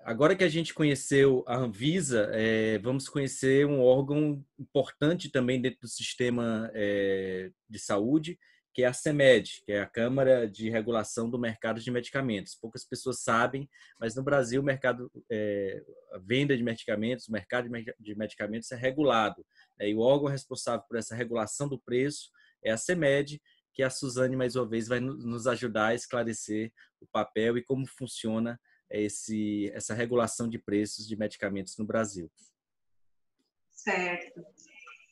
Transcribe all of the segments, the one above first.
Agora que a gente conheceu a Anvisa, vamos conhecer um órgão importante também dentro do sistema de saúde, que é a CEMED, que é a Câmara de Regulação do Mercado de Medicamentos. Poucas pessoas sabem, mas no Brasil o mercado, a venda de medicamentos, o mercado de medicamentos é regulado. E o órgão responsável por essa regulação do preço é a CEMED, que a Suzane, mais uma vez, vai nos ajudar a esclarecer o papel e como funciona essa regulação de preços de medicamentos no Brasil. Certo.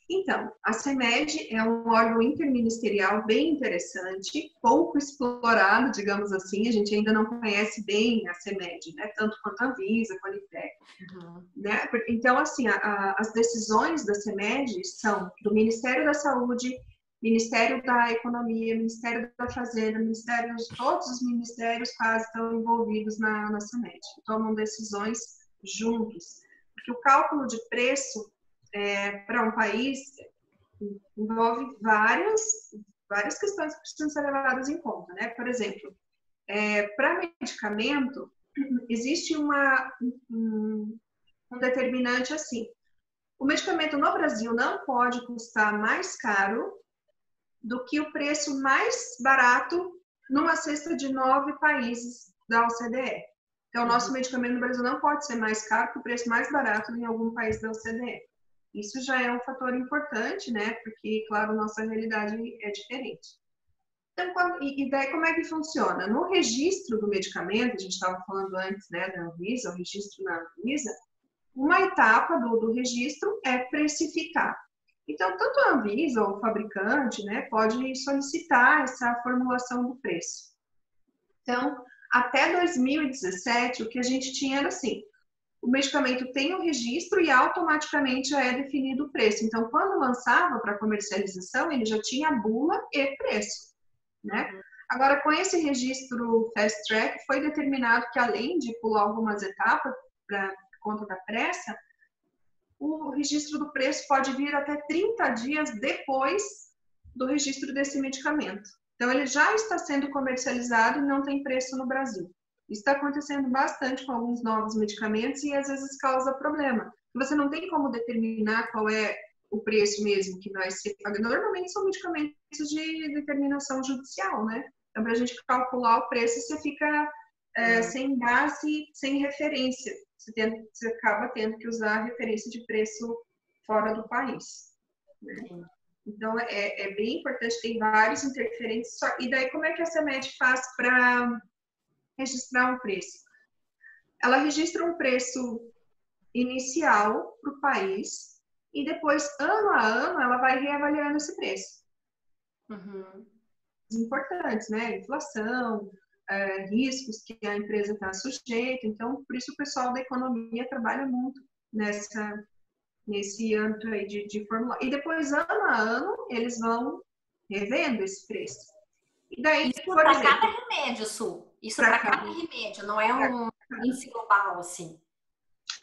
Então, a CEMED é um órgão interministerial bem interessante, pouco explorado, digamos assim. A gente ainda não conhece bem a CEMED, né? Tanto quanto a Anvisa, a Conitec. Né? Então, assim, as decisões da CEMED são do Ministério da Saúde, Ministério da Economia, Ministério da Fazenda, todos os ministérios quase estão envolvidos na CEMED. Tomam decisões juntos. Porque o cálculo de preço para um país envolve várias questões que precisam ser levadas em conta, né? Por exemplo, para medicamento, existe um determinante assim. O medicamento no Brasil não pode custar mais caro do que o preço mais barato numa cesta de 9 países da OCDE. Então, o nosso medicamento no Brasil não pode ser mais caro que o preço mais barato em algum país da OCDE. Isso já é um fator importante, né? Porque, claro, nossa realidade é diferente. Então, e daí como é que funciona? No registro do medicamento, a gente estava falando antes, né, da Anvisa, o registro na Anvisa, uma etapa do registro é precificar. Então, tanto a Anvisa ou o fabricante, né, pode solicitar essa formulação do preço. Então, até 2017, o que a gente tinha era assim, o medicamento tem um registro e automaticamente já é definido o preço. Então, quando lançava para comercialização, ele já tinha bula e preço, né? Agora, com esse registro Fast Track, foi determinado que, além de pular algumas etapas para conta da pressa, o registro do preço pode vir até 30 dias depois do registro desse medicamento. Então, ele já está sendo comercializado e não tem preço no Brasil. Isso está acontecendo bastante com alguns novos medicamentos e às vezes causa problema. Você não tem como determinar qual é o preço mesmo que vai ser pago. Normalmente são medicamentos de determinação judicial, né? Então, para a gente calcular o preço, você fica sem base, sem referência. Você acaba tendo que usar a referência de preço fora do país. Né? Então, é bem importante, tem vários interferentes. E daí, como é que a CEMED faz para registrar um preço? Ela registra um preço inicial para o país e depois, ano a ano, ela vai reavaliando esse preço. Importantes, né? Inflação, riscos que a empresa está sujeita. Então, por isso o pessoal da economia trabalha muito nesse âmbito aí de formular. E depois, ano a ano, eles vão revendo esse preço. E daí, isso para cada remédio, Su. Isso para cada remédio, não é um índice global, assim.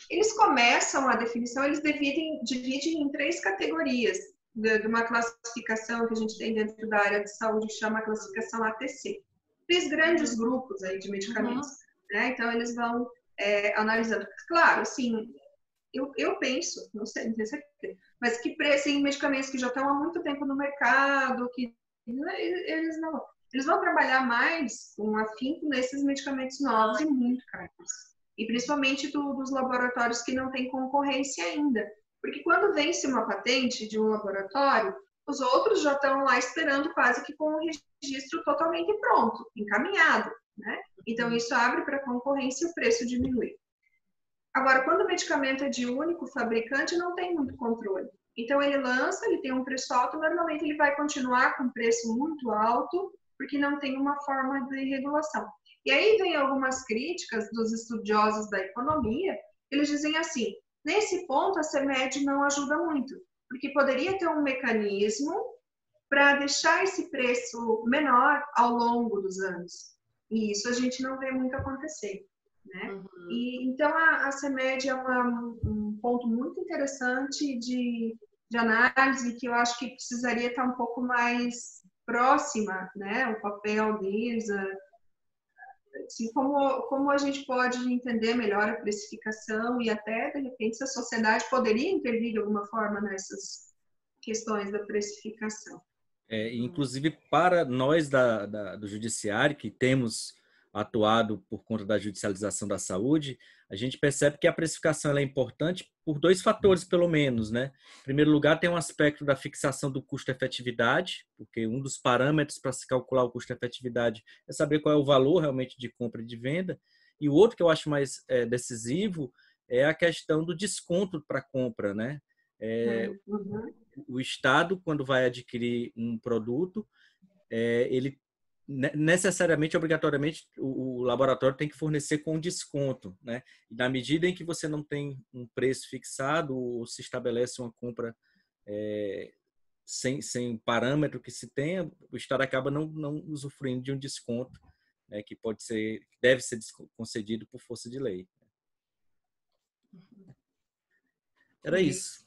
Eles começam a definição, eles dividem em 3 categorias de uma classificação que a gente tem dentro da área de saúde, que chama a classificação ATC. 3 grandes grupos aí de medicamentos. Né? Então, eles vão analisando. Claro, assim, eu penso, não sei, não tenho certeza, mas que em medicamentos que já estão há muito tempo no mercado, que eles vão trabalhar mais com afinco nesses medicamentos novos e muito caros. E principalmente dos laboratórios que não têm concorrência ainda. Porque quando vence uma patente de um laboratório, os outros já estão lá esperando quase que com o registro totalmente pronto, encaminhado. Né? Então, isso abre para a concorrência e o preço diminui. Agora, quando o medicamento é de único fabricante, não tem muito controle. Então, ele lança, ele tem um preço alto, normalmente ele vai continuar com um preço muito alto, porque não tem uma forma de regulação. E aí vem algumas críticas dos estudiosos da economia, eles dizem assim, nesse ponto a CEMED não ajuda muito, porque poderia ter um mecanismo para deixar esse preço menor ao longo dos anos. E isso a gente não vê muito acontecer. Né? E, então, a CEMED é um ponto muito interessante de análise que eu acho que precisaria estar um pouco mais próxima, né? O papel deles, assim, como a gente pode entender melhor a precificação e até, de repente, se a sociedade poderia intervir de alguma forma nessas questões da precificação. Inclusive, para nós do Judiciário, que temos atuado por conta da judicialização da saúde, a gente percebe que a precificação ela é importante por dois fatores, pelo menos, né? Em primeiro lugar, tem um aspecto da fixação do custo-efetividade, porque um dos parâmetros para se calcular o custo-efetividade é saber qual é o valor realmente de compra e de venda. E o outro que eu acho mais decisivo é a questão do desconto para compra, né? O Estado, quando vai adquirir um produto, ele necessariamente, obrigatoriamente, o laboratório tem que fornecer com desconto, né? E na medida em que você não tem um preço fixado ou se estabelece uma compra sem parâmetro que se tenha, o Estado acaba não usufruindo de um desconto, né, que deve ser concedido por força de lei. Era isso.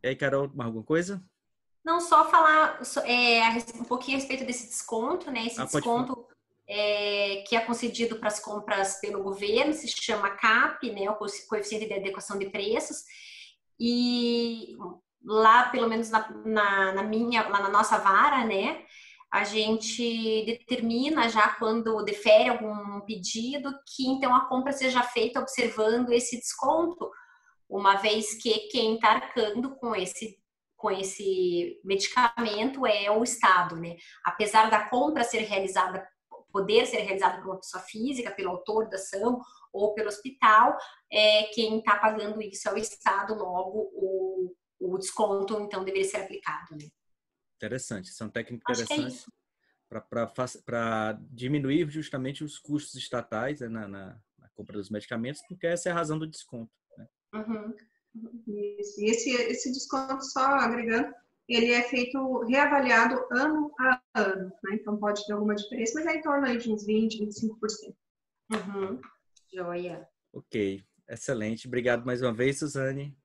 E aí, Carol, mais alguma coisa? Não, só falar um pouquinho a respeito desse desconto, né? Esse desconto que é concedido para as compras pelo governo, se chama CAP, né? O Coeficiente de Adequação de Preços. E lá, pelo menos lá na nossa vara, né? A gente determina já quando defere algum pedido que então a compra seja feita observando esse desconto, uma vez que quem está arcando com esse medicamento é o Estado, né? Apesar da compra poder ser realizada por uma pessoa física, pelo autor da ação ou pelo hospital, quem está pagando isso é o Estado, logo o desconto, então, deveria ser aplicado, né? Interessante, isso é uma técnica Acho que é interessante para diminuir justamente os custos estatais, né, na compra dos medicamentos, porque essa é a razão do desconto, né? Uhum. Isso. E esse desconto, só agregando, ele é feito reavaliado ano a ano, né? Então pode ter alguma diferença, mas é em torno aí de uns 20%, 25%. Uhum. Joia. Ok, excelente. Obrigado mais uma vez, Suzane.